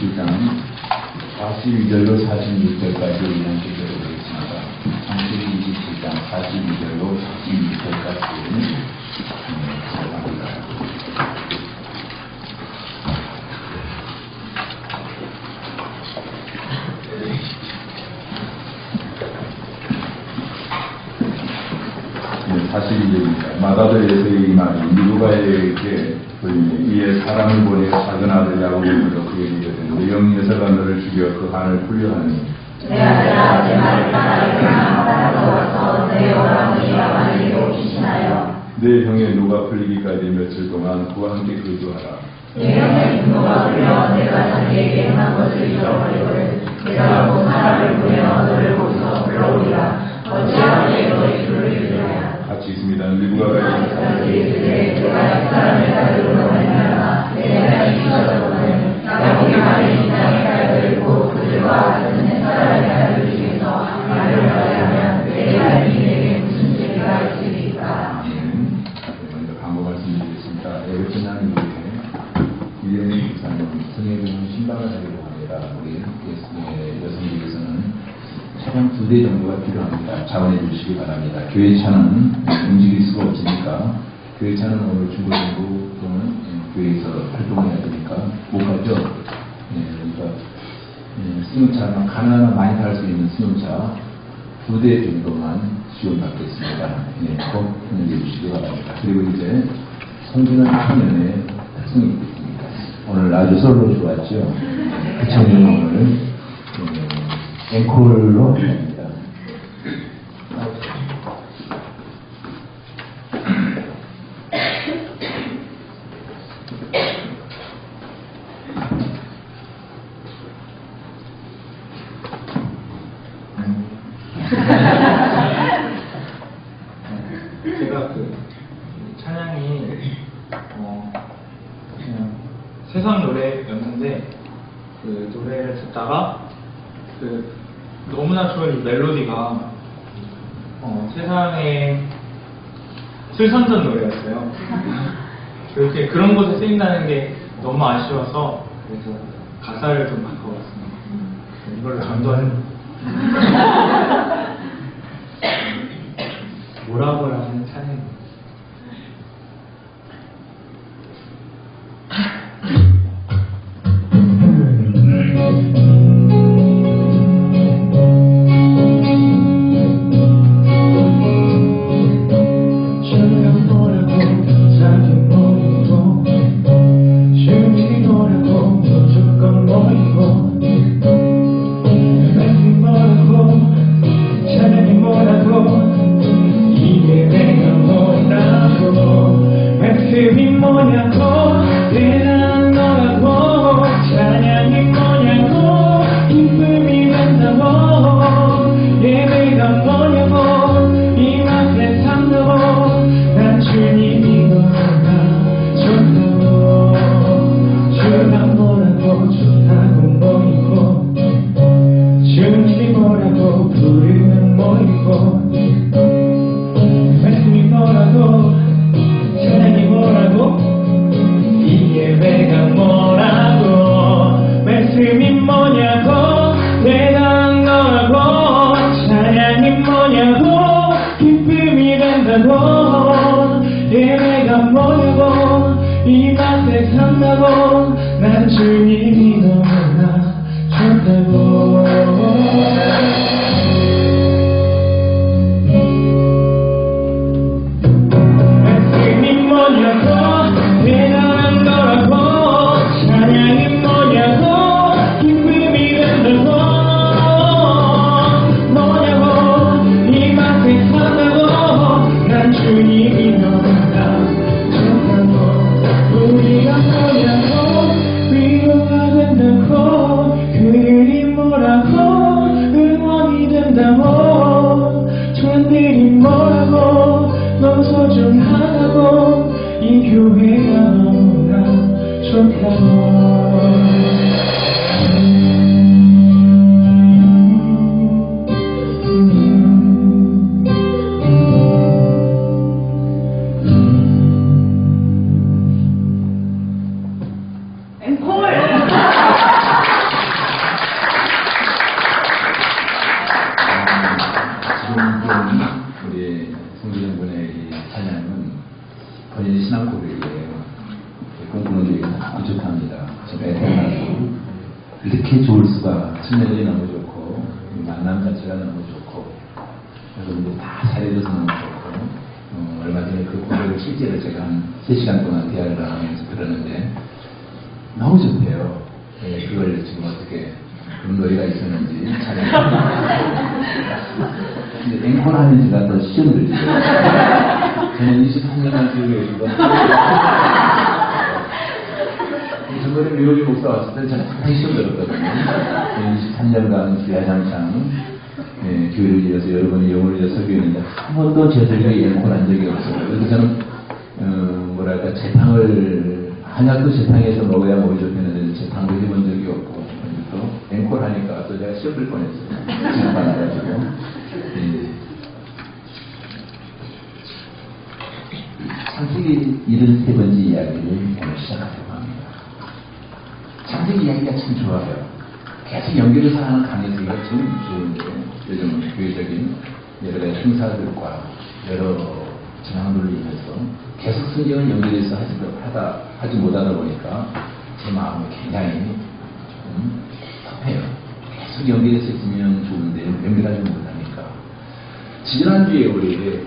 27장 42절로 46절까지 있는 구절을 보겠습니다. 창세기 27장 42절로 46절까지 시작합니다. 네, 42절입니다. 마다들에서의 이 말이 누가에게 이에 사람을 보내 작은 아들 야곱을 불러 그에게 이르되 내 영 여자가 너를 죽여 그 한을 풀려하니 내 아들아 내 말을 따르라 하나도 와서 내 영광을 이와만이로 기신하여 내 형의 누가 풀리기까지 며칠 동안 그와 함께 거주하라. 내 형의 분노가 풀려 내가 자기에게 행한 것을 잊어버리거든 내가 본 사람을 보내어 너를 거기서 불러오리라 어찌하여 너의 주를 잃으랴. 같이 있습니다. 누가가 내가 사람을 가지고 말미암아 내 사랑이 쏟아졌거든 야곱이 많은 인상의 딸을 잃고 그들과 같은 내 사랑의 딸을 중에서 말을 하려면 내 딸이 내게 무슨 죄가 있으리까. 먼저 광고 말씀드리겠습니다. 에베츠 하나님께 유대인 부사님 성회교는 신방을 하려고 합니다. 우리 여성들께서는 차량 2대 정도가 필요합니다. 자원해 주시기 바랍니다. 교회 차는 움직일 수가 없으니까 교회 차는 오늘 중고정부 또는 교회에서 활동해야 되니까 못 가죠. 그러니까 승용차 가능하면 많이 탈 수 있는 승용차 2대 정도만 지원받겠습니다. 꼭 협력해 주시기 바랍니다. 그리고 이제 성주는 청년의 특성이 있습니다. 오늘 아주 솔로 좋았죠. 그 청년은 오늘 앵콜로 합니다. 제가 그 찬양이 그냥 세상 노래였는데 그 노래를 듣다가 그 너무나 좋은 이 멜로디가 세상에 슬선전 노래였어요. 그렇게 그런 곳에 쓰인다는 게 너무 아쉬워서 그래서 가사를 좀 바꿔봤습니다. 이걸로 전도하는 뭐라고라는 찬양입니다. 예배가 뭐냐고 이 맛에 산다고 난 주님이 너무나 좋다고 말씀이 뭐냐고 대단한 거라고 찬양이 뭐냐고 기쁨이 된다고 뭐냐고 이 맛에 산다고 난 주님이 너무나 우리가 뭐냐고 위로가 된다고 그들이 뭐라고 신앙 고백이에요. 꿈꾸는 게 부족합니다. 집에 태어나서 이렇게 좋을 수가, 친절이 너무 좋고 만남 자체가 너무 좋고 여러분들 다 잘해줘서 너무 좋고 얼마 전에 그 고백을 실제로 제가 한 3시간 동안 대화를 하면서 들었는데 너무 좋대요. 네, 그걸 지금 어떻게 그런 노래가 있었는지 근데 앵콜 하는 지가 더 시험 들죠. 저는 23년간 교육을 저 노래 미국의 목사 왔을 때 저는 상당히 시험 들었거든요. 23년간 기아장창 교회를 위해서 여러분의 영혼을 위해서 설교했는데 한 번도 제 설교에 앵콜 한 적이 없어요. 그래서 저는 뭐랄까 재탕을 한약도 재탕에서 먹어야 목이 좋겠는데 재탕도 해본 적이 없고 또 앵콜 하니까 또 제가 시험 들 뻔했어요. 지금 나가지고 창세기 73번째 이야기를 오늘 시작하려고 합니다. 창세기 이야기가 참 좋아요. 계속 연결해서 하는 강의가 참 좋은데 요즘 교회적인 여러 가지 행사들과 여러 전황들로 인해서 계속 성경을 연결해서 하지 못하다 보니까 제 마음이 굉장히 좀 섭해요. 계속 연결해서 있으면 좋은데 연결하지 못하니까. 지난주에 우리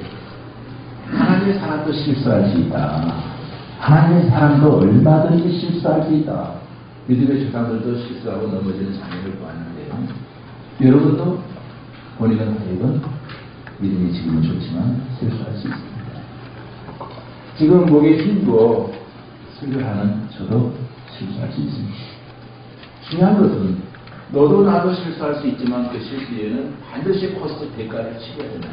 하나님의 사람도 실수할 수 있다. 하나님의 사람도 얼마든지 실수할 수 있다. 믿음의 조상들도 실수하고 넘어지는 장면을 보았는데요. 여러분도 본인은 하여금 믿음이 지금은 좋지만 실수할 수 있습니다. 지금 목에 힘주어 설교하는 저도 실수할 수 있습니다. 중요한 것은 너도 나도 실수할 수 있지만 그 실수에는 반드시 코스트 대가를 치러야 된다.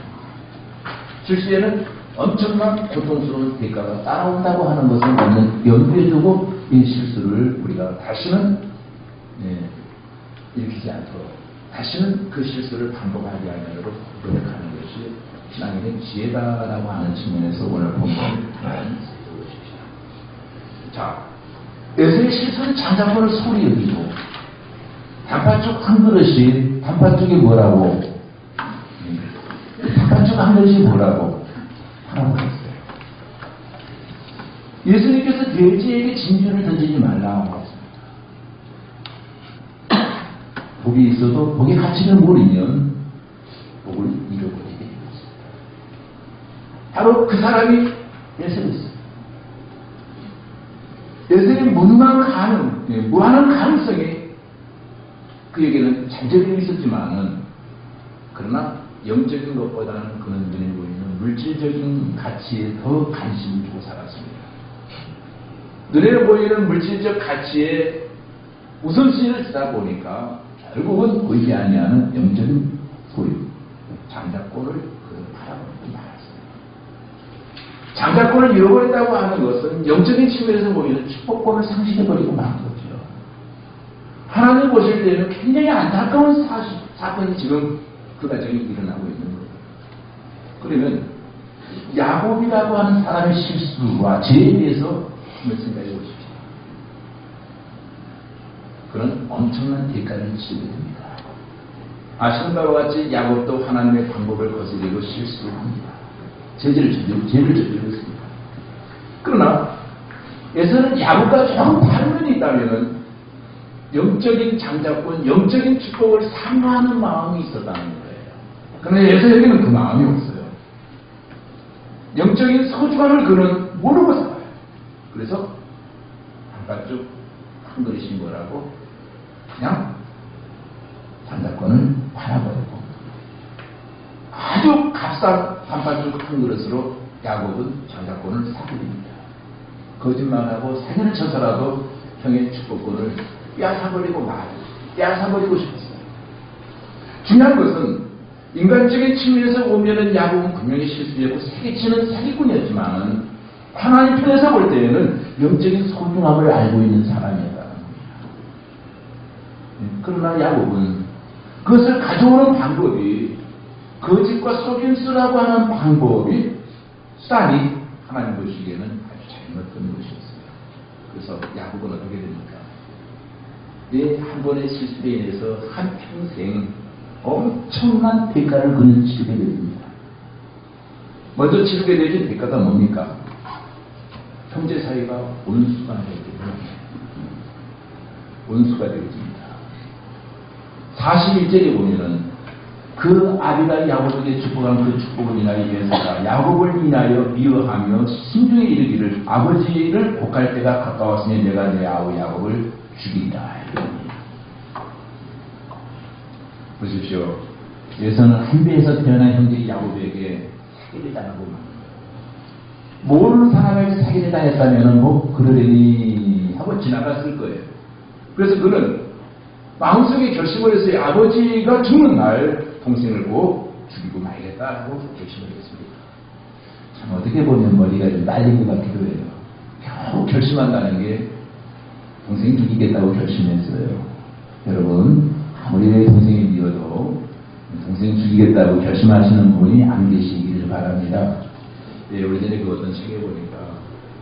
실수에는 엄청난 고통스러운 대가가 따라온다고 하는 것을 우리는 염두에 두고 이 실수를 우리가 다시는 일으키지 않도록 다시는 그 실수를 반복하지 않으도록 노력하는 것이 신앙인의 지혜다라고 하는 측면에서 오늘 본문을 살펴보십시오. 자, 에서의 실수는 장자권을 소리 여기고 단팥죽 한 그릇이 단팥죽이 뭐라고 단팥죽 한 그릇이 뭐라고 하라고 했어요. 예수님께서 돼지에게 진주를 던지지 말라고 했습니다. 복이 있어도 복의 가치를 모르면 복을 잃어버리게 되었습니다. 바로 그 사람이 에서였어요. 에서의 무한한 가능성이 그에게는 잔재력이 있었지만은 그러나 영적인 것보다는 그는 눈에 보이는 물질적인 가치에 더 관심을 두고 살았습니다. 눈에 보이는 물질적 가치에 우선순위를 주다 보니까 결국은 보이지 아니하는 영적인 소유, 장자권을 그는 팔아버리고 말았어요. 장자권을 잃어버린다고 하는 것은 영적인 측면에서 보이는 축복권을 상실해버리고 만 거죠. 하나님 보실 때는 굉장히 안타까운 사건이 지금 그 가정에 일어나고 있는 거예요. 그러면 야곱이라고 하는 사람의 실수와 죄에 대해서 한번 생각해 보십시오. 그런 엄청난 대가를 치르게 됩니다. 아시는 바와 같이 야곱도 하나님의 방법을 거스리고 실수를 합니다. 죄를 저지르고 있습니다. 그러나 에서는 야곱과 조금 다른 면이 있다면 영적인 장자권, 영적인 축복을 사모하는 마음이 있었다는 거예요. 그런데 에서에게는 그 마음이 없어요. 영적인 소중함을 그는 모르고 살아요. 그래서 단팥죽 한 그릇이 뭐라고 그냥 장자권을 팔아버리고 아주 값싼 단팥죽 한 그릇으로 야곱은 장자권을 사버립니다. 거짓말하고 사기를 쳐서라도 형의 축복권을 빼앗아버리고 싶었어요. 중요한 것은 인간적인 측면에서 보면은 야곱은 분명히 실수했고 사기치는 사기꾼이었지만 하나님 편에서 볼 때에는 영적인 소중함을 알고 있는 사람이었다는 겁니다. 그러나 야곱은 그것을 가져오는 방법이 거짓과 속임수라고 하는 방법이 수단이 하나님 보시기에는 아주 잘못된 것이었어요. 그래서 야곱은 어떻게 됩니까? 한 번의 실수에 인해서 한평생 엄청난 대가를 그는 치르게 됩니다. 먼저 치르게 되는 대가가 뭡니까? 형제 사이가 원수가 되기 때문에 원수가 되어집니다. 41절에 보면은 그 아비가 야곱에게 축복한 그 축복을 인하여 예수가 야곱을 인하여 미워하며 심중에 이르기를 아버지를 복할 때가 가까웠으니 내가 내 아우 야곱을 죽인다. 보십시오. 예수는 한 배에서 태어난 형제 야곱에게 사기를 당하고 모르는 사람에게 사기를 당했다면 뭐 그러려니 하고 지나갔을 거예요. 그래서 그는 마음속에 결심을 했어요. 아버지가 죽는 날 동생을 꼭 죽이고 말겠다라고 결심을 했습니다. 참 어떻게 보면 머리가 좀 날린 것 같기도 해요. 겨우 결심한다는 게 동생 죽이겠다고 결심했어요. 여러분 아무리 내 동생이 미워도 동생 죽이겠다고 결심하시는 분이 안 계시기를 바랍니다. 네, 오래전에 그 어떤 책에 보니까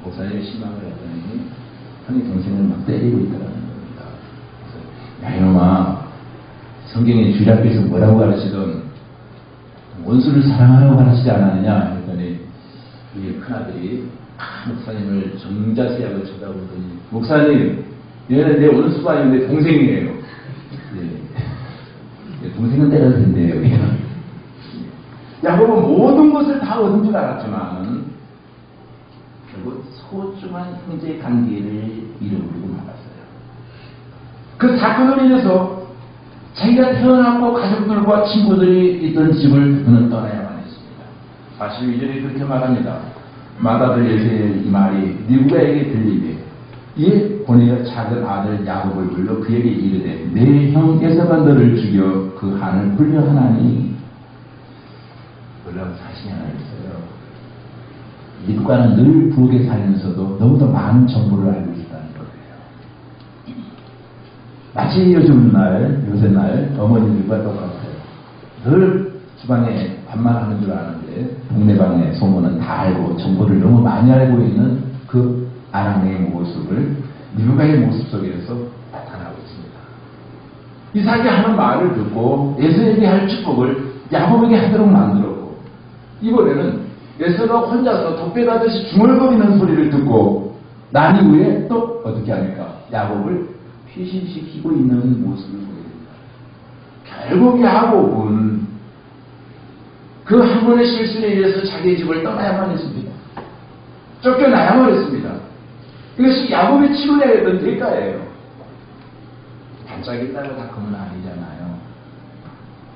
목사님이 신앙을 했더니 형이 동생을 막 때리고 있더라는 겁니다. 그래서 야 이놈아 성경에 주일학교에서 뭐라고 가르치던 원수를 사랑하라고 가르치지 않았느냐 했더니 우리 큰아들이 목사님을 정자세하고 쳐다보더니 목사님 얘는 내 원수가 아닌데 동생이에요. 네. 동생은 때려도 된대요. 야곱은 모든 것을 다 얻은 줄 알았지만 결국 소중한 형제 관계를 잃어버리고 말았어요. 그 사건으로 인해서 자기가 태어났고 가족들과 친구들이 있던 집을 그는 떠나야만 했습니다. 42절에 그렇게 말합니다. 맏아들 예세의 이 말이 리브가에게 들리되 이에 보내어 작은 아들 야곱을 불러 그에게 이르되 내 형 에서가 너를 죽여 그 한을 풀려 하나니 놀라운 사실이 하나 있어요. 리브가는 늘 부엌에 살면서도 너무도 많은 정보를 알고 있다는 거예요. 마치 요새 날 어머니들과 똑같아요. 늘 주방에 밥만 하는 줄 아는데 동네방네 소문은 다 알고 정보를 너무 많이 알고 있는 그 아랑의 모습을 리브가의 모습 속에서 나타나고 있습니다. 이삭이 하는 말을 듣고 에서에게 할 축복을 야곱에게 하도록 만들었고 이번에는 에서가 혼자서 독배가듯이 중얼거리는 소리를 듣고 난 이후에 또 어떻게 합니까? 야곱을 피신시키고 있는 모습을 보게 됩니다. 결국 야곱은 그 한 번의 실수에 의해서 자기의 집을 떠나야만 했습니다. 쫓겨나야만 했습니다. 이것이 야곱이 치러야 했던 대가예요. 반짝이다고 닦으면 아니잖아요.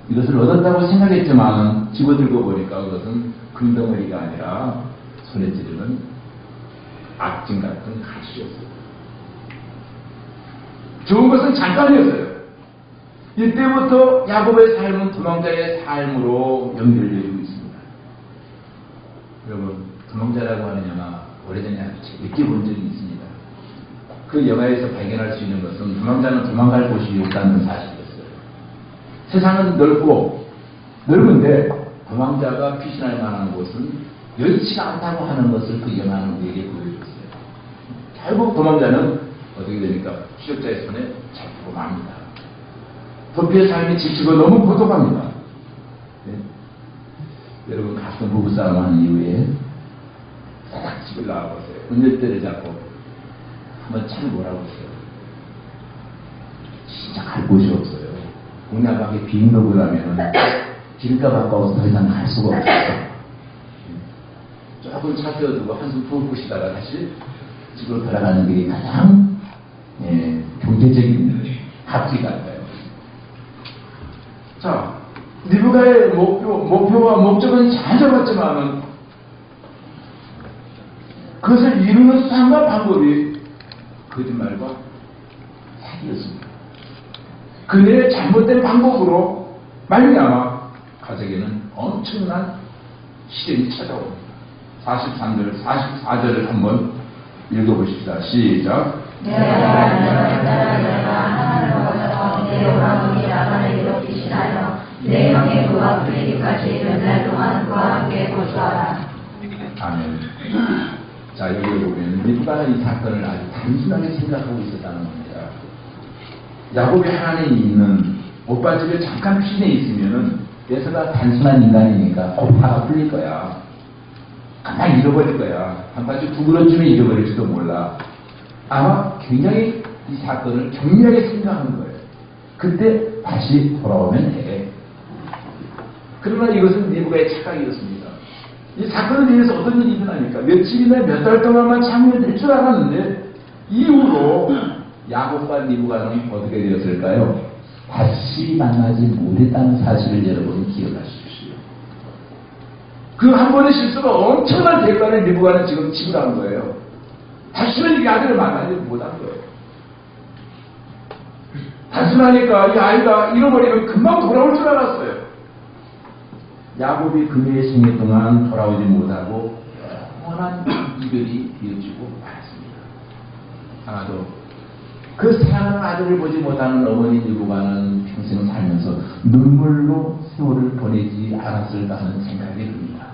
이것을 얻었다고 생각했지만 집어들고 보니까 그것은 금덩어리가 아니라 손에 찌르는 악진 같은 가시였어요. 좋은 것은 잠깐이었어요. 이때부터 야곱의 삶은 도망자의 삶으로 연결되고 있습니다. 여러분, 도망자라고 하는 영화 오래전에 늦게 본 적이 있습니다. 그 영화에서 발견할 수 있는 것은 도망자는 도망갈 곳이 없다는 사실이었어요. 세상은 넓은데 도망자가 피신할 만한 곳은 여의치가 않다고 하는 것을 그 영화는 우리에게 보여줬어요. 결국 도망자는 어떻게 됩니까? 추적자의 손에 잡히고 맙니다. 도피의 삶이 지치고 너무 고독합니다. 네? 여러분 가끔 부부싸움 하는 이후에 싹 집을 나와보세요. 운전대를 잡고 한번 참 몰아보세요. 진짜 갈 곳이 없어요. 공략하게 빈 벽을 하면 길값 아까워서 더 이상 갈 수가 없어요. 조금 차 세워두고 한숨 푹 쉬다가 다시 집으로 돌아가는 길이 가장 경제적인 합리 같아요. 자, 리브가의 목표와 목적은 잘 잡았지만 그것을 이루는 수단과 방법이 거짓말과 사기였습니다. 그들의 잘못된 방법으로 말미암아 가족에는 엄청난 시련이 찾아옵니다. 43절, 44절을 한번 읽어보십시다. 시작. 내가 하나님으로부터 내 오라버니 라반에게로 피신하여 내 형의 그와 그에게까지 몇 날 동안 그와 함께 거주하라. 아멘. 자, 여기 보면 리브가는 이 사건을 아주 단순하게 생각하고 있었다는 겁니다. 야곱이 하나님이 있는 오빠 집에 잠깐 피신해 있으면은 에서가 단순한 인간이니까 화가 풀릴 거야. 그만 잃어버릴 거야. 한 가지 구부러지면 잃어버릴지도 몰라. 아마 굉장히 이 사건을 정밀하게 생각하는 거예요. 그때 다시 돌아오면 돼. 그러나 이것은 내부가의 착각이었습니다. 이 사건에 대해서 어떤 일이 일어나니까 며칠이나 몇 달 동안만 참으면 될 줄 알았는데 이후로 야곱과 리브가는 어떻게 되었을까요? 다시 만나지 못했다는 사실을 여러분이 기억하십시오. 그 한 번의 실수가 엄청난 대가를 리브가는 지금 지불한 거예요. 다시는 이 아들을 만나지 못한 거예요. 단순하니까 이 아이가 잃어버리면 금방 돌아올 줄 알았어요. 야곱이 그녀의 생애 동안 돌아오지 못하고 영원한 이별이 이어지고 말았습니다. 하나도 그 사랑하는 아들을 보지 못하는 어머니 리브가는 평생 살면서 눈물로 세월을 보내지 않았을까 하는 생각이 듭니다.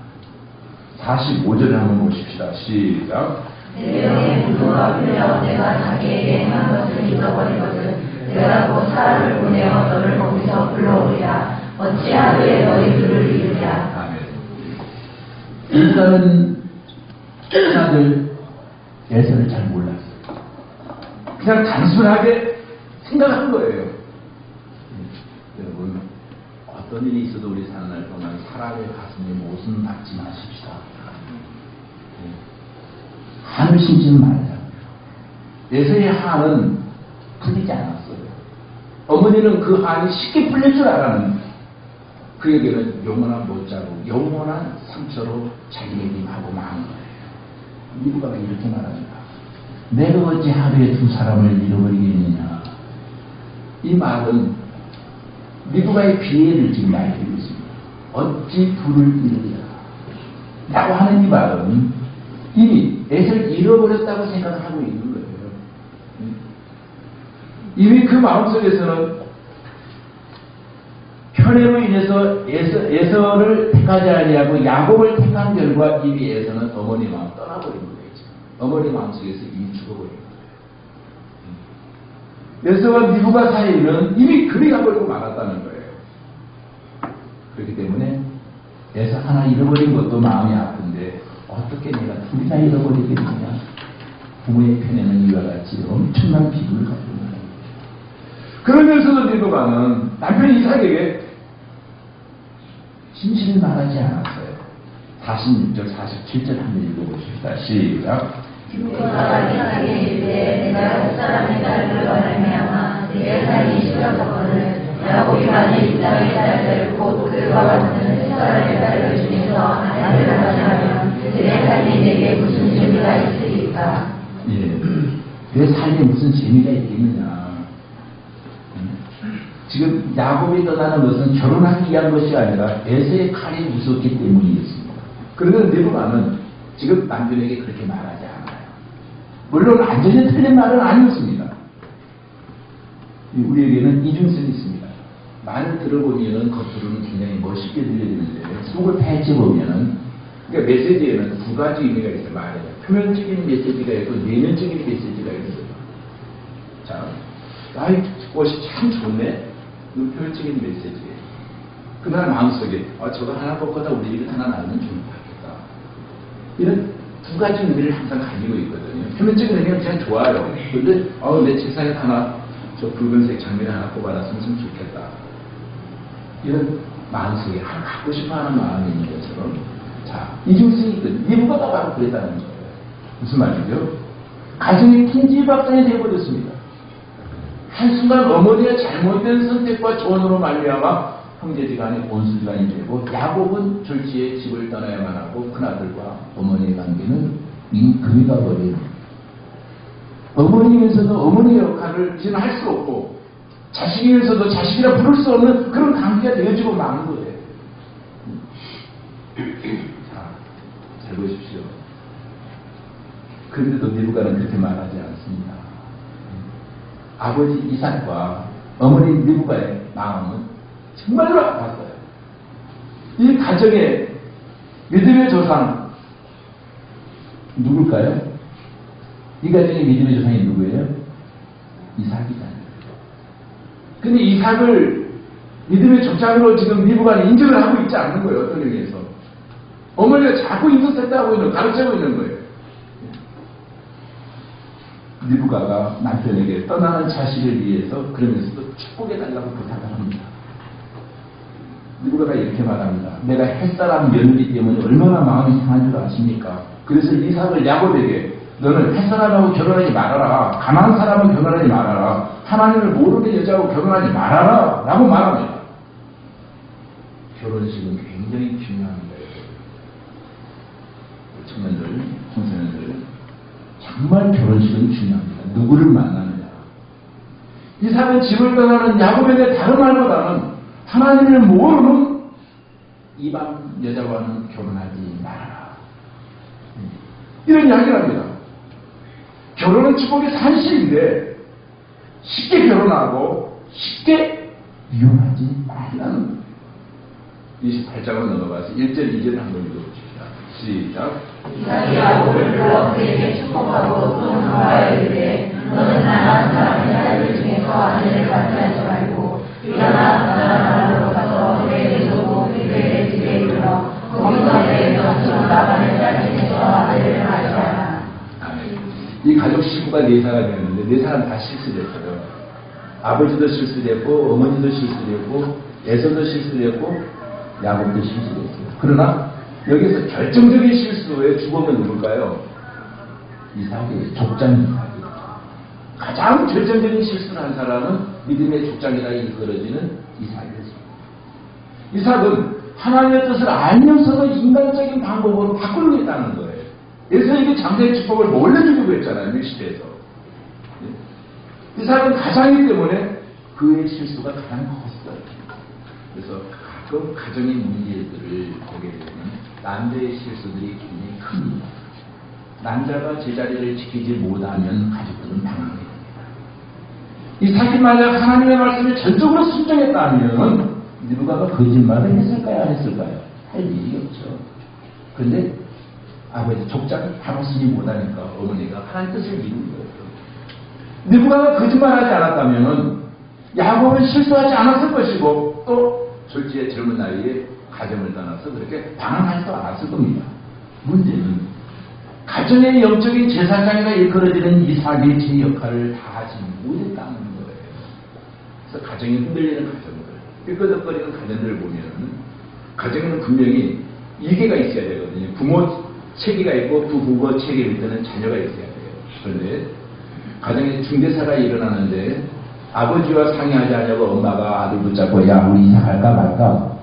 45절을 한번 보십시다. 시작. 내 영의 부도가 풀려 내가 자기에게 행한 것을 잊어버린 것을 내가 곧 사람을 보내어 너를 거기서 불러오리라. 어찌 하루에 너희 둘을 이루랴. 아멘. 리브가는 아들 에서를 잘 몰랐어요. 그냥 단순하게 생각한 거예요. 여러분, 어떤 일이 있어도 우리 사는 날 동안 사람의 가슴에 못은 박지 마십시다. 한을 심지는 말자. 에서의 한은 풀리지 않았어요. 어머니는 그 한이 쉽게 풀릴 줄 알았는데 그에게는 영원한 못자고 영원한 상처로 자기에게하고 마는 거예요. 리브가가 이렇게 말합니다. 내가 어찌 하루에 두 사람을 잃어버리겠느냐. 이 말은 리브가의 비애를 지금 말해주고 있습니다. 어찌 둘을 잃으랴 라고 하는 이 말은 이미 에서를 잃어버렸다고 생각하고 있는 거예요. 이미 그 마음속에서는 편애로 인해서 에서를 택하지 아니하고 야곱을 택한 결과 이미 에서는 어머니 마음 떠나버린 거예요. 어머니 마음속에서 이미 죽어버린 거예요. 에서와 리브가 사이는 이미 그리 가버리고 말았다는 거예요. 그렇기 때문에 에서 하나 잃어버린 것도 마음이 아픈데 어떻게 내가 둘이나 잃어버리겠느냐. 부모의 편에는 이와 같이 엄청난 비극을 가지고 있는 거예요. 그러면서도 리브가는 남편 이삭에게 진실을 말하지 않았어요. 46절, 47절 한번 읽어보십시다. 시작. 리브가가 이삭에게 이르되 내가 햇사람의 딸을 말하며 내 삶이 싫어졌거늘 야곱이 만일 이 땅의 딸들 곧 그와 같은 햇사람의 딸들 중에서 하나를 가져가면 내 삶이 내게 무슨 재미가 있으리까. 예, 내 삶에 무슨 재미가 있겠느냐. 지금 야곱이 떠나는 것은 결혼하기 위한 것이 아니라 에서의 칼이 무섭기 때문이었습니다. 그런데 리브가는 지금 남편에게 그렇게 말하지 않아요. 물론 완전히 틀린 말은 아니었습니다. 우리에게는 이중성이 있습니다. 말을 들어보면 겉으로는 굉장히 멋있게 들려지는데 속을 파헤쳐보면 그러니까 메시지에는 두 가지 의미가 있어요. 말에 표면적인 메시지가 있고 내면적인 메시지가 있어요. 자, 아이 옷이 참 좋네. 이건 표면적인 메시지예요. 그날 마음속에 저거 하나 뽑고다 우리 집에 하나 낳으면 좋겠다. 이런 두 가지 의미를 항상 가지고 있거든요. 표면적인 의미는 그냥 좋아요. 그런데 내 책상에 하나 저 붉은색 장미를 하나 뽑아놨으면 좀 좋겠다. 이런 마음속에 하나 갖고 싶어하는 마음이 있는 것처럼 자 이중성이 있거든요. 리브가가 바로 그랬다는 거예요. 무슨 말이죠? 가정이 풍지박산이 되어버렸습니다. 한순간 어머니의 잘못된 선택과 조언으로 말미암아 형제지간에 온수지간이 되고 야곱은 졸지에 집을 떠나야만 하고 큰아들과 어머니의 관계는 이미 금이 가버린 어머니면서도 어머니의 역할을 지금 할 수 없고 자식이면서도 자식이라 부를 수 없는 그런 관계가 되어지고 마는 거예요. 자, 잘 보십시오. 그런데도 리브가는 그렇게 말하지 않습니다. 아버지 이삭과 어머니 리브가의 마음은 정말로 아팠어요. 이 가정의 믿음의 조상 누굴까요? 이 가정의 믿음의 조상이 누구예요? 이삭이잖아요. 근데 이삭을 믿음의 조상으로 지금 리브가는 인정을 하고 있지 않는 거예요. 어떤 의미에서. 어머니가 자꾸 인터셉트하고 있는, 가르치고 있는 거예요. 리브가가 남편에게 떠나는 자식을 위해서 그러면서도 축복해달라고 부탁을 합니다. 리브가가 이렇게 말합니다. 내가 햇사람 며느리 때문에 얼마나 마음이 상한 줄 아십니까? 그래서 이삭을 야곱에게 너는 햇사람하고 결혼하지 말아라. 가난한 사람하고 결혼하지 말아라. 하나님을 모르는 여자하고 결혼하지 말아라. 라고 말합니다. 결혼식은 굉장히 중요합니다. 청년들, 청소년들, 정말 결혼식은 중요합니다. 누구를 만나느냐. 이삭은 집을 떠나는 야곱에게 다른 말보다는 하나님을 모르는 이방 여자와는 결혼하지 말아라. 이런 이야기를 합니다. 결혼은 축복의 산실인데 쉽게 결혼하고 쉽게 이혼하지 말라는 28장을 넘어가서 1절, 2절을 한번 읽어보십시다. 시작. 이삭이 야곱을 불러 그에게 축복하고 또 노아에 이르되 너는 나나 사람의 딸들 중에서 아내를 갖지 하지 말고 일어나 가나안으로 가서 그에게 두고 그들의 집에 이르러 거기서 내 젖소 라반의 딸 중에서 아내를 갖지 하라. 이 가족 식구가 4사람이 되는데 4사람 다 실수됐어요. 아버지도 실수됐고 어머니도 실수됐고 에서도 실수됐고 야곱도 실수됐어요. 그러나 여기서 결정적인 실수의 주범은 누굴까요? 이삭의 족장 이삭이에요. 가장 결정적인 실수를 한 사람은 믿음의 족장이라 이끌어지는 이삭이었습니다. 이삭은 하나님의 뜻을 알면서도 인간적인 방법으로 바꾸려고 했다는 거예요. 에서에게 장자의 축복을 몰래 주려고 했잖아요. 밀시대에서. 이삭은 가장이기 때문에 그의 실수가 가장 컸어요. 그래서 가끔 가정의 문제들을 보게 되면 남자의 실수들이 굉장히 큽니다. 남자가 제자리를 지키지 못하면 가족들은 당황해요. 이삭이 만약 하나님의 말씀에 전적으로 순종했다면 리브가가 거짓말을 했을까요? 안 했을까요? 할 일이 없죠. 그런데 아버지 족장을 다루지 못하니까 어머니가 하나님 뜻을 이룬 거예요. 리브가가 거짓말하지 않았다면 야곱은 실수하지 않았을 것이고 또 졸지의 젊은 나이에 가정을 떠나서 그렇게 방황하지도 않았을 겁니다. 문제는 가정의 영적인 제사장이라 일컬어지는 이삭이 제 역할을 다하지 못했다는 거예요. 그래서 가정이 흔들리는 가정들, 삐끄덕거리는 가정들을 보면 가정에는 분명히 이계가 있어야 되거든요. 부모 체계가 있고 부부가 체계일 때는 자녀가 있어야 돼요. 그런데 가정에 중대사가 일어나는데 아버지와 상의하지 않냐고 엄마가 아들 붙잡고 야 우리 이삭할까 말까?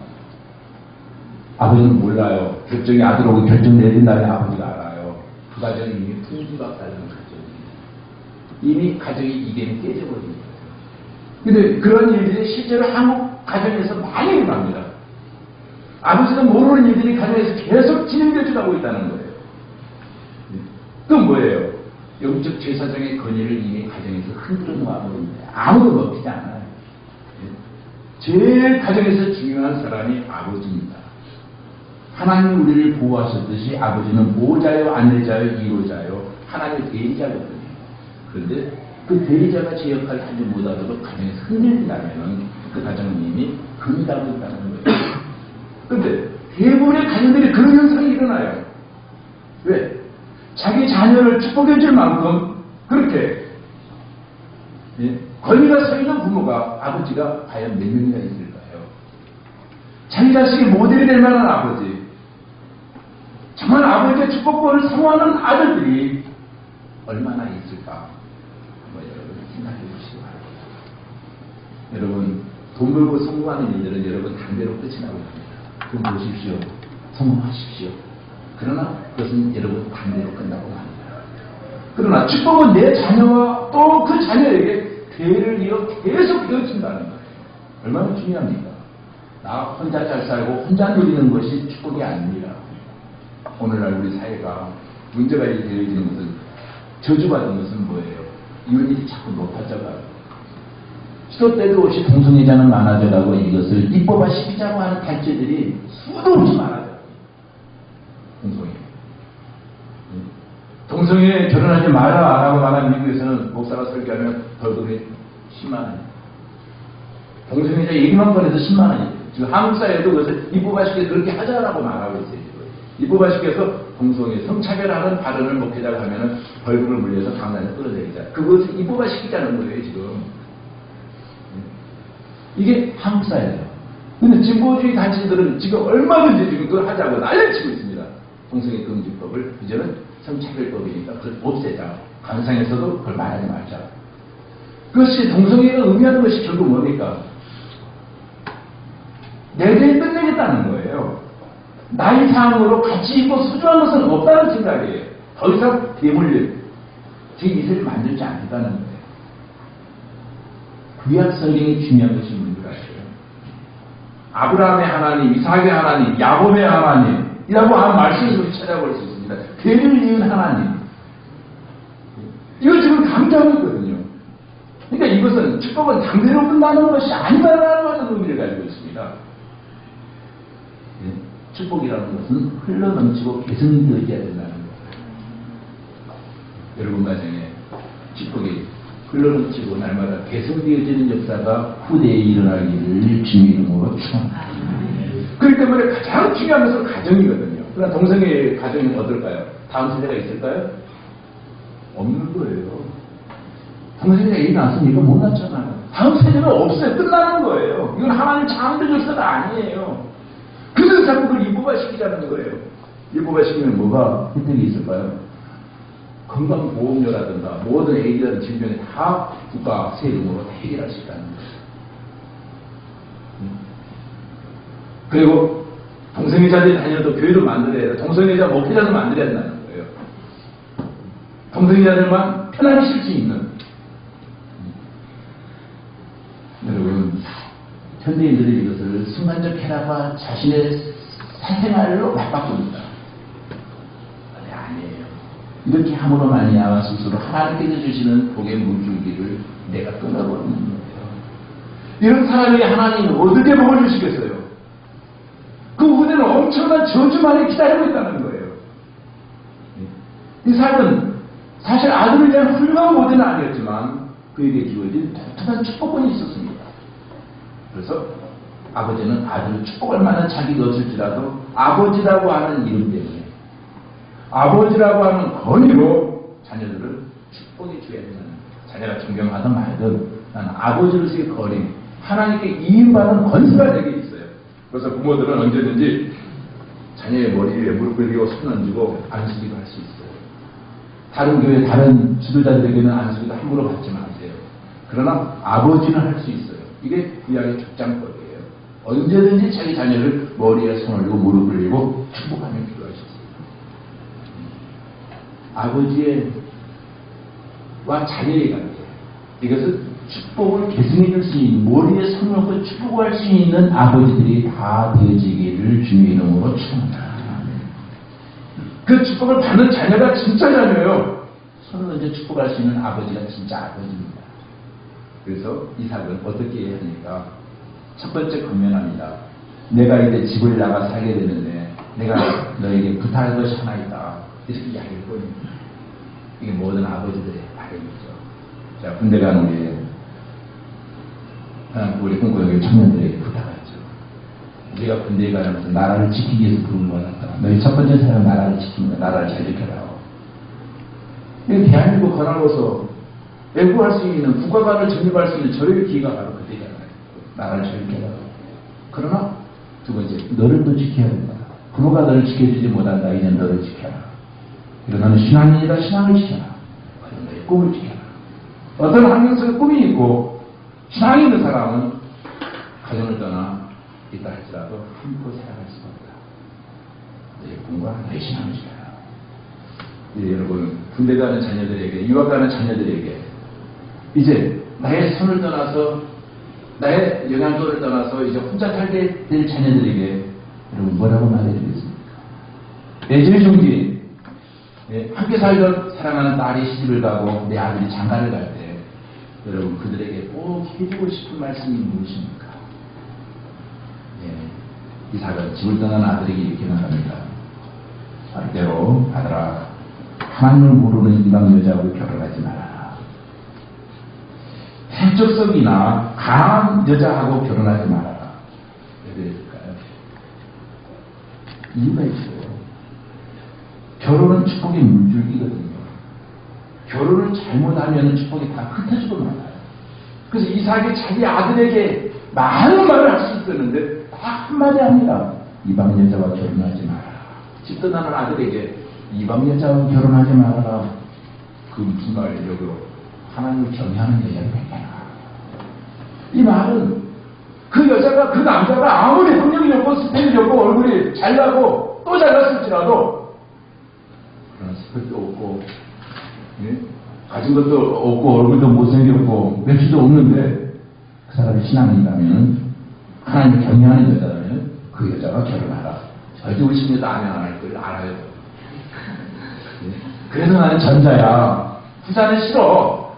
아버지는 몰라요. 결정이 아들하고 결정 내린다면 아버지가 알아요. 그 가정이 이미 풍지박살난 가정이에요. 이미 가정이 이계는 깨져버린 거예요. 근데 그런 일들이 실제로 한국 가정에서 많이 일어납니다. 아버지도 모르는 일들이 가정에서 계속 진행되어 가고 있다는 거예요. 그건 뭐예요? 영적 제사장의 권위를 이미 가정에서 흔들어 놓아버립니다. 아무도 먹히지 않아요. 제일 가정에서 중요한 사람이 아버지입니다. 하나님 우리를 보호하셨듯이 아버지는 보호자요, 안내자요, 이로자요, 하나님의 대리자거든요. 그런데 그 대리자가 제 역할을 하지 못하도록 가정에서 흔들린다면 그 가정은 이미 금이라고 있다는 거예요. 그런데 대부분의 가정들이 그런 현상이 일어나요. 왜? 자기 자녀를 축복해 줄 만큼 그렇게 권위가 서 있는 부모가 아버지가 과연 몇 명이나 있을까요? 자기 자식이 모델이 될 만한 아버지, 정말 아버지의 축복권을 사모하는 아들들이 얼마나 있을까? 한번 여러분 생각해 보시기 바랍니다. 여러분 돈 벌고 성공하는 일들은 여러분 당대로 끝이 나고 합니다. 돈 보십시오. 성공하십시오. 그러나 그것은 여러분 반대로 끝나고 맙니다. 그러나 축복은 내 자녀와 또 그 자녀에게 대를 이어 계속 이어진다는 거예요. 얼마나 중요합니까? 나 혼자 잘 살고 혼자 누리는 것이 축복이 아닙니다. 오늘날 우리 사회가 문제가 되어지는 것은 저주받은 것은 뭐예요? 이혼이 자꾸 높아져가요. 시도 때도 없이 동성애자는 많아져가고 이것을 입법화 시키자고 하는 단체들이 수도 없이 많아져요. 동성애 결혼하지 마라 라고 말하는 미국에서는 목사가 설교하면 벌금이 10만 원. 동성애자 얘기만 꺼내서 10만 원이에요. 지금 한국 사회도 그것을 입법화시켜서 그렇게 하자라고 말하고 있어요. 이보바 시켜서 동성애 성차별하는 발언을 목회자가 하면은 벌금을 물려서 강단에 끌어내리자. 그것을 이보바 시키자는 거예요, 지금. 이게 한국 사회예요. 근데 진보주의 단체들은 지금 얼마든지 지금 그걸 하자고 난리치고 있습니다. 동성애 금지법을 이제는 성차별법이니까 그걸 없애자. 관상에서도 그걸 말하지 말자. 그것이 동성애가 의미하는 것이 결국 뭡니까? 내재에 끝내겠다는 거예요. 나이상으로 가치 있고 소중한 것은 없다는 생각이에요. 더 이상 대물림, 제 이세를 만들지 않겠다는 거예요. 구약 성경이 중요한 것이 뭔지 아세요? 아브라함의 하나님, 이삭의 하나님, 야곱의 하나님이라고 하는 말씀을 찾아볼 수 있습니다. 대를 이은 하나님. 이거 지금 강조하고 있거든요. 그러니까 이것은 축복은 강제로 끝나는 것이 아니다라는 의미를 가지고 있습니다. 축복이라는 것은 흘러넘치고 개성되어져야 된다는 거예요. 여러분 가정에 축복이 흘러넘치고 날마다 개성되어지는 역사가 후대에 일어나기를 주의 이름으로 축원합니다. 그렇기 때문에 가장 중요한 것은 가정이거든요. 그러나 동성애 가정이 어떨까요? 다음 세대가 있을까요? 없는 거예요. 동성애가 애 낳았으니까 못 낳잖아요. 다음 세대가 없어요. 끝나는 거예요. 이건 하나님 창조 역사가 아니에요. 그래서 자꾸 그걸 이보바시키자는 거예요. 이보바시키면 뭐가 혜택이 있을까요? 건강보험료라든가 모든 애기라든 질병에 다 국가 세금으로 다 해결할 수 있다는 거예요. 그리고 동성애자들이 다녀도 교회도 만들어야 돼. 동성애자 목회자도 만들어야 된다는 거예요. 동성애자들만 편하게 쉴 수 있는. 여러분, 현대인들이 이것을 순간적 쾌락과 자신의 사생활로 맞바꿉니다. 아니에요. 이렇게 함으로 말미암아 스스로 하나님께서 주시는 복의 물줄기를 내가 끊어버리는 거예요. 이런 사람이 하나님 어떻게 복을 주시겠어요? 그 후대는 엄청난 저주만을 기다리고 있다는 거예요. 이 사람은 사실 아들을 위한 훌륭한 모델은 아니었지만 그에게 주어진 독특한 축복권이 있었습니다. 그래서 아버지는 아들을 축복할 만한 자기가 없을지라도 아버지라고 하는 이름 때문에 아버지라고 하는 권위로 자녀들을 축복해 줘야 된다는 거예요. 자녀가 존경하든 말든 나는 아버지로서의 거리, 하나님께 이임받는 권세가 내게 있어요. 그래서 부모들은 언제든지 자녀의 머리 위에 무릎 꿇이고 손 얹고 안수기도 할 수 있어요. 다른 교회 다른 지도자들에게는 안수기도 함부로 받지 마세요. 그러나 아버지는 할 수 있어요. 이게 구약의 족장법이에요. 언제든지 자기 자녀를 머리에 손을 올리고 무릎 꿇이고 축복하면 필요할 수 있어요. 아버지와 자녀의 관계, 이것은 축복을 계승해 줄 수 있는, 머리에 손을 얹고 축복할 수 있는 아버지들이 다 되어지기를 주님의 이름으로 축원합니다. 그 축복을 받는 자녀가 진짜 자녀예요. 손을 얹어 축복할 수 있는 아버지가 진짜 아버지입니다. 그래서 이삭은 어떻게 해야 하니까 첫 번째 권면합니다. 내가 이제 집을 나가 살게 되는데 내가 너에게 부탁할 것이 하나 있다. 이렇게 이야기를 보입니다. 이게 모든 아버지들의 바람이죠. 자, 군대 가는 우리 공고역의 청년들에게 부탁하죠. 우리가 군대에 가면서 나라를 지키기 위해서 부름을 받았다. 너희 첫 번째 사람은 나라를 지킵니다. 나라를 잘 지켜라. 대한민국 권하고서 외국할 수 있는, 국가관을 정립할 수 있는 저의 기회가 바로 그때잖아요. 나라를 잘 지켜라. 그러나 두 번째, 너를 또 지켜야 된다. 부모가 너를 지켜주지 못한다. 이제 너를 지켜라. 그리고 너는 신앙인이다. 신앙을 지켜라. 그리고 너의 꿈을 지켜라. 어떤 환경 속에 꿈이 있고 신앙이 있는 사람은 가정을 떠나 있다 할지라도 힘껏 살아갈 수가 없다. 너의 꿈과 너의 신앙을 지켜라. 예, 여러분, 군대 가는 자녀들에게, 유학 가는 자녀들에게 이제 나의 손을 떠나서, 나의 영향도를 떠나서 이제 혼자 살게 될 자녀들에게 여러분 뭐라고 말해드리겠습니까? 내 제일 중기, 함께 살던 사랑하는 딸이 시집을 가고 내 아들이 장가를 갈 때 여러분 그들에게 꼭 해주고 싶은 말씀이 무엇입니까? 이삭은 집을 떠난 아들에게 이렇게 말합니다. 절대로 아들아, 하나님을 모르는 이방 여자하고 결혼하지 말아라. 행적성이나 강한 여자하고 결혼하지 말아라. 왜 그랬을까요? 이유가 있어요. 결혼은 축복의 물줄기거든요. 결혼을 잘못하면 축복이 다 흩어지고 말아요. 그래서 이삭이 자기 아들에게 많은 말을 할 수 있었는데 딱 한마디 합니다. 이방 여자와 결혼하지 마라. 집 떠나는 아들에게 이방 여자와 결혼하지 말아라. 그 무슨 말이냐고요? 하나님을 경외하는 여자를 택해라. 이 말은 그 여자가 그 남자가 아무리 능력이 없고 스펙이 없고 얼굴이 잘나고 또 잘났을지라도 그런 스펙도 없고 예? 가진 것도 없고 얼굴도 못생겼고 맵시도 없는데 그 사람이 신앙이라면 하나님을 경외하는 여자라면 그 여자가 결혼하라. 절대 우리 심리도 아멘 안 할 걸 알아요. 예? 그래서 나는 전자야. 후자는 싫어.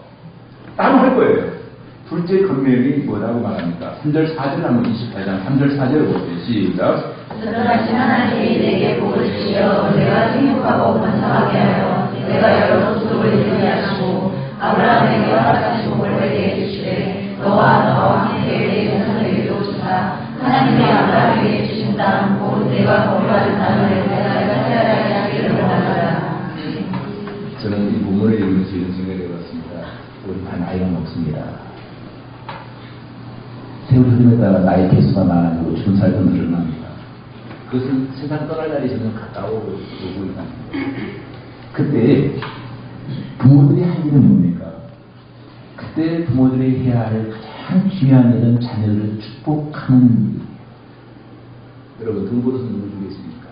따로 할 거예요. 둘째 금맥이 뭐라고 말합니까? 3절 4절 한번 28장 3절 4절 보세요. 시작. 그러하신 하나님이 내게 복을 주시어 내가 행복하고 번성하게 하여 내가 여러 족속을 이루게 하시고 아브라함에게 허락하신 복을 내게 해주시되 너와 너와 함께 내 자손에게도 주사 하나님이 아브라함에게 주신 땅 곧 내가 거부하는 땅을 내가 차지하게 하기를 원하노라. 저는 이 부모를 읽으면서 이런 생각을 해봤습니다. 우리 다 나이가 먹습니다. 세월 흐름에 따라 나이 개수가 많아지고 죽은 살도 늘어납니다. 그것은 세상 떠날 날이 점점 가까워오고 있다. 그때 부모들이 할 일은 뭡니까? 그때 부모들이 해야 할 가장 중요한 일은 자녀를 축복하는 일이에요. 여러분 돈 벌어서 누굴 주겠습니까?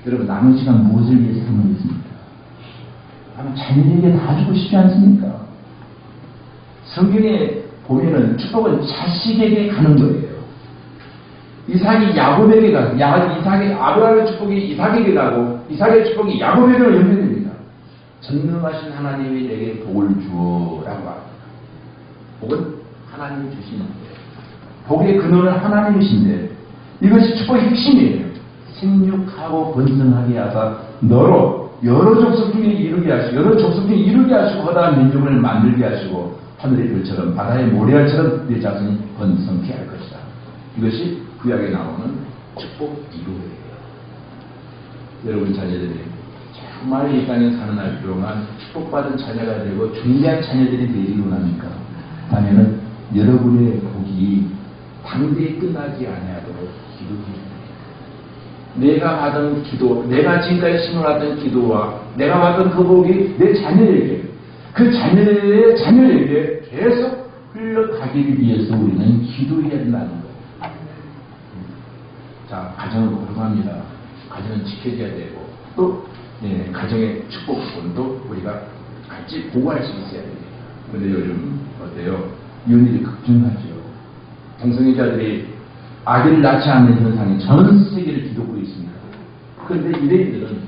여러분 남은 시간 무엇을 위해서 살겠습니까? 아마 자녀에게 다 주고 싶지 않습니까? 성경에 보면은 축복은 자식에게 가는 거예요. 이삭이 야곱에게 가고, 이삭이 아브라함의 축복이 이삭에게 가고, 이삭의 축복이 야곱에게 연결됩니다. 전능하신 하나님이 내게 복을 주어라고 합니다. 복은 하나님이 주시는 거예요. 복의 근원은 하나님이신데 이것이 축복의 핵심이에요. 생육하고 번성하게 하사 너로 여러 족속 중에 이루게 하시고, 여러 족속 중에 이루게 하시고, 허다한 민족을 만들게 하시고, 하늘의 별처럼 바다의 모래알처럼 내 자손이 번성케 할 것이다. 이것이 구약에 나오는 축복 이루예요. 여러분 자녀들이 정말 이 땅에 사는 날 동안 축복받은 자녀가 되고 존귀한 자녀들이 되기를 원합니까? 다음에는 여러분의 복이 당대에 끝나지 아니하도록 기도해야 내가 받은 기도, 내가 지금까지 심어놨던 기도와 내가 받은 그 복이 내 자녀에게, 그 자녀에게 계속 흘러가기를 위해서 우리는 기도해야 된다는 거예요. 자, 가정은 거룩합니다. 가정은 지켜져야 되고, 또, 가정의 축복권도 우리가 같이 보호할 수 있어야 돼요. 근데 요즘 어때요? 이혼율이 급증하죠. 동성애자들이 아기를 낳지 않는 현상이 전 세계를 뒤덮고 있습니다. 그런데 이들은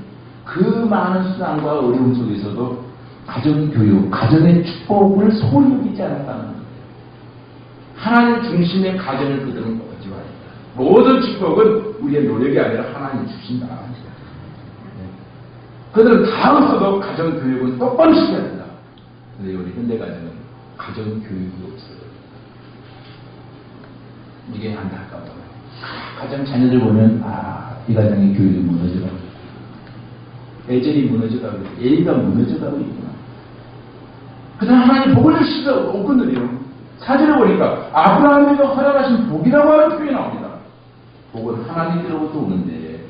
그 많은 수단과 어려움 속에서도 가정교육, 가정의 축복을 소홀히 여기지 않았다는 거예요. 하나님 중심의 가정을 그들은 거지합니다. 모든 축복은 우리의 노력이 아니라 하나님이 주신다. 그들은 다 없어도 가정교육은 똑바로 시켜야 된다. 그런데 우리 현대가정은 가정교육이 없어요. 이게 안타까워요. 가정 자녀들 보면 이 가정의 교육이 무너져가고 애정이 무너져가고 예의가 무너져가고 있구나. 그 다음 하나님 복을 줄 수가 없거든요. 사진을 보니까 아브라함에게 허락하신 복이라고 하는 표현이 나옵니다. 복은 하나님으로부터 오는데,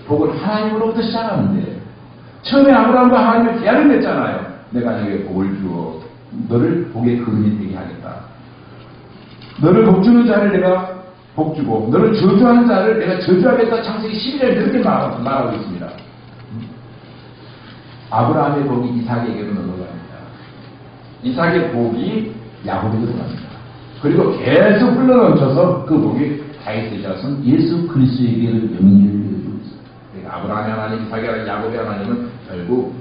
복은 하나님으로부터 시작하는데, 처음에 아브라함과 하나님의 계약을 맺잖아요. 내가 너에게 복을 주어 너를 복의 근원이 되게 하겠다. 너를 복주는 자를 내가 복주고 너를 저주하는 자를 내가 저주하겠다. 창세기 11절에 그렇게 말하고 있습니다. 아브라함의 복이 이삭에게로 넘어갑니다. 이삭의 복이 야곱에게로 갑니다. 그리고 계속 흘러넘쳐서 그 복이 다윗의 자손 예수 그리스도에게로 연결되고 있어요. 그러니까 아브라함의 하나님, 이삭의 하나님, 야곱의 하나님은 결국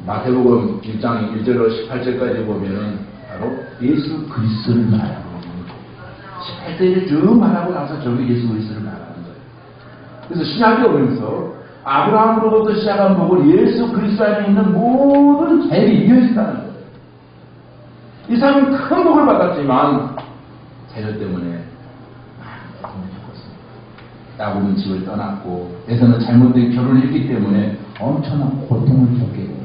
마태복음 1장 1절로 18절까지 보면은 바로 예수 그리스도를 말하고 18절을 쭉 말하고 나서 저기 예수 그리스도를 말하는 거예요. 그래서 신약에 오면서 아브라함으로부터 시작한 복을 예수 그리스도 안에 있는 모든 계획이 이어진다는 거예요. 이삭은 큰 복을 받았지만 자녀 때문에 많은 고통을 겪었습니다. 야곱은 집을 떠났고 에서는 잘못된 결혼을 했기 때문에 엄청난 고통을 겪게 돼요.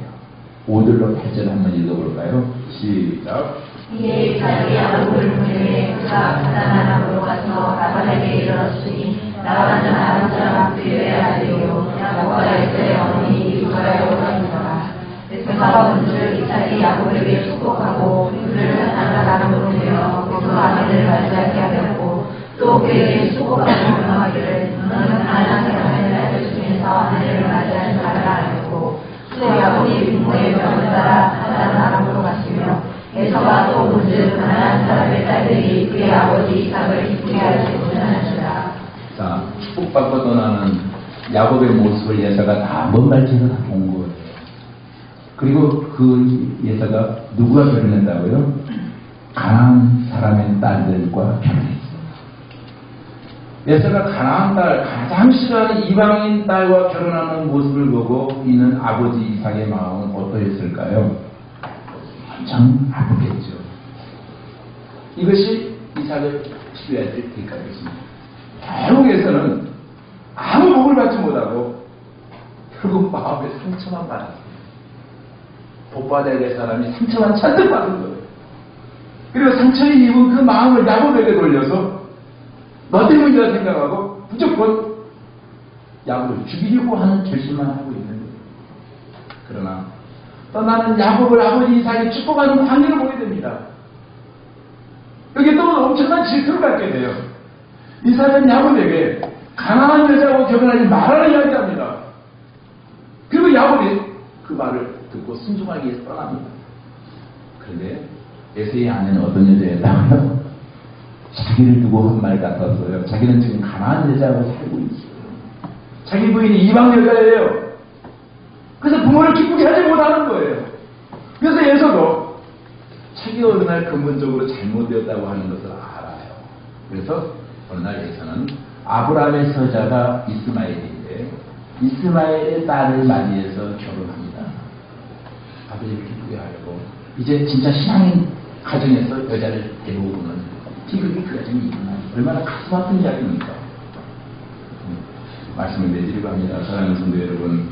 5절로 8절 한번 읽어볼까요? 시작. 이에 이삭이 야곱을 보내매 그가 가다나람으로 가서 라반에게 이르렀으니 라반은 아는 사람 그의 아들이요 야곱과 에서의 어머니 리브가라고 하니라. 그가 본즉 이삭이 야곱에게 축복하고 그를 가다나람으로 보내어 그 아들을 맞이하게 하였고 또 그에게 축복하고 명하기를 너는 가나안 사람의 아들 중에서 아내를 맞이하는 자라 하였고 또 야곱이 부모의 명을 따라 가다나람으로 갔으며 에서가 또 본즉 가나안 사람의 딸들이 그의 아버지 이삭을 기쁘게 할 수 없는 하시라. 자, 축복받고 떠나는 야곱의 모습을 예사가 다 먼 발치에서 다 본 거예요. 그리고 그 예사가 누구와 결혼했다고요? 가나안 사람의 딸들과 결혼했어요. 예사가 가나안 딸, 가장 싫어하는 이방인 딸과 결혼하는 모습을 보고 이는 아버지 이삭의 마음은 어떠했을까요? 엄청 아프겠죠. 이것이 이삭을 치료해야 될 대가였습니다. 결국에서는 아무 복을 받지 못하고 결국 마음의 상처만 받았어요. 복받아야 될 사람이 상처만 잔뜩 받은 거예요. 그리고 상처를 입은 그 마음을 야곱에게 돌려서 너 때문이라 생각하고 무조건 야곱을 죽이려고 하는 결심만 하고 있는 거예요. 그러나 떠나는 야곱을 아버지 이삭이 축복하는 광경을 보게 됩니다. 여기에 또 엄청난 질투를 갖게 돼요. 이삭은 야곱에게 가난한 여자하고 결혼하지 말아라 이야기합니다. 그리고 야곱이 그 말을 듣고 순종하기 위해서 떠납니다. 그런데 에서의 아내는 어떤 여자였다고요? 자기를 두고 한 말 같았어요. 자기는 지금 가난한 여자하고 살고 있어요. 자기 부인이 이방 여자예요. 그래서 부모를 기쁘게 하지 못하는 거예요. 그래서 에서도 자기가 어느 날 근본적으로 잘못되었다고 하는 것을 알아요. 그래서 어느 날 에서는 아브라함의 서자가 이스마엘인데 이스마엘의 딸을 맞이해서 결혼합니다. 아버지를 기쁘게 하려고 이제 진짜 신앙인 가정에서 여자를 데려오는 티그리 그 가정이 있구나. 얼마나 가슴 아픈 이야기입니까? 말씀을 내드리고 합니다. 사랑하는 성도 여러분,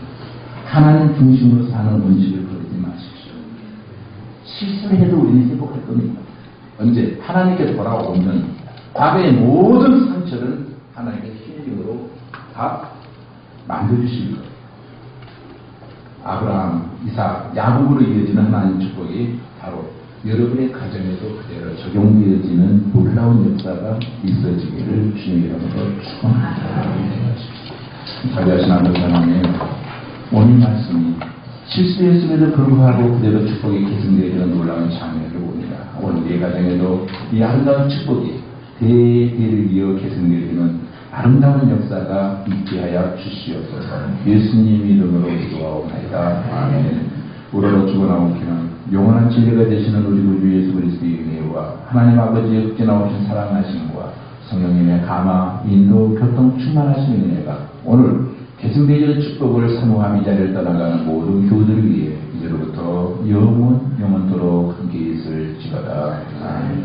하나님 중심으로 사는 원칙을 버리지 마십시오. 실수를 해도 우리는 행복할 겁니다. 언제? 하나님께 돌아오면 과거의 모든 상처를 하나님의 힐링으로 다 만들어주실 거예요. 아브라함, 이삭, 야곱으로 이어지는 하나님 축복이 바로 여러분의 가정에도 그대로 적용되어지는 놀라운 역사가 있어지기를 주님의 이름으로 축원합니다. 자비하신 아버지 하나님, 오늘 말씀이 실수했음에도 불구하고 그대로 축복이 계승되어지는 놀라운 장면을 봅니다. 오늘 우리의 가정에도 이 아름다운 축복이 대대를 이어 계승되어지는 아름다운 역사가 있게 하여 주시옵소서. 예수님 이름으로 기도하옵나이다. 아멘. 우러러 죽어나오기는 영원한 진리가 되시는 우리 구주 예수 그리스도의 은혜와 하나님 아버지의 흑진하오신 사랑하심과 성령님의 감화, 인도, 교통 충만하신 은혜가 오늘 계승되어지는 축복을 사모함 이 자리를 떠나가는 모든 교우들을 위해 이제로부터 영원토록 함께 있을지어다. 아멘.